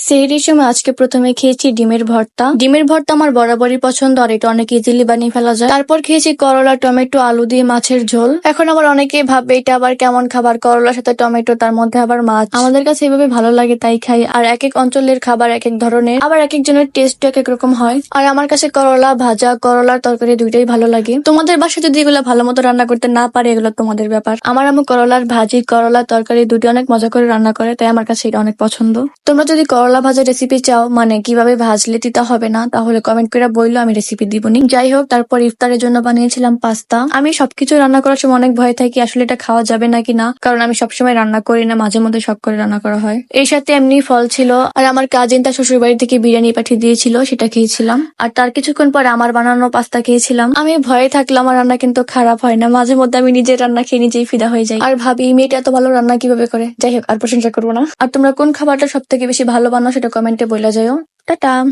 সেহরির সময় আজকে প্রথমে খেয়েছি ডিমের ভর্তা। ডিমের ভর্তা আমার বরাবরই পছন্দ, আর এটা অনেক ইজিলি বানিয়ে ফেলা যায়। তারপর খেয়েছি করলা, টমেটো, আলু দিয়ে মাছের ঝোল। এখন আবার অনেকে ভাববে এটা আবার কেমন খাবার, করলার সাথে টমেটো, তার মধ্যে আবার মাছ। আমাদের কাছে এভাবে ভালো লাগে তাই খাই। আর এক এক অঞ্চলের খাবার এক এক ধরনের, আবার এক একজনের টেস্ট এক এক রকম হয়। আর আমার কাছে করলা ভাজা, করলার তরকারি দুইটাই ভালো লাগে। তোমাদের বাসায় যদি এগুলো ভালো মতো রান্না করতে না পারে, এগুলো তোমাদের ব্যাপার। আমার আম্মু করলার ভাজি, করলার তরকারি দুটি অনেক মজা করে রান্না করে, তাই আমার কাছে এটা অনেক পছন্দ। তোমরা যদি করলা ভাজা রেসিপি চাও, মানে কিভাবে ভাজলে তিতা হবে না, তাহলে কমেন্ট করে বললো, আমি রেসিপি দিবনি। যাই হোক, তারপর ইফতারের জন্য বানিয়েছিলাম পাস্তা। আমি সবকিছু রান্না করার সময় অনেক ভয় থাকি আসলে এটা খাওয়া যাবে নাকি না, কারণ আমি সবসময় রান্না করি না, মাঝে মধ্যে শখ করে রান্না করা হয়। এর সাথে এমনি ফল ছিল, আর আমার কাজিন তার শ্বশুর বাড়ি থেকে বিরিয়ানি পাঠিয়ে দিয়েছিল, সেটা খেয়েছিলাম। আর তার কিছুক্ষণ পরে আমার বানানো পাস্তা খেয়েছিলাম। আমি ভয়ে থাকলাম, আমার রান্না কিন্তু খারাপ হয় না। মাঝে মধ্যে আমি নিজের রান্না খেয়ে নিজেই ফিদা হয়ে যাই, আর ভাবি মেয়েটা এত ভালো রান্না কিভাবে করে। যাই হোক, আর প্রশংসা করবো না। আর তোমরা কোন খাবারটা সব থেকে বেশি ভালো বানাও সেটা কমেন্টে বলে যাও। টাটা।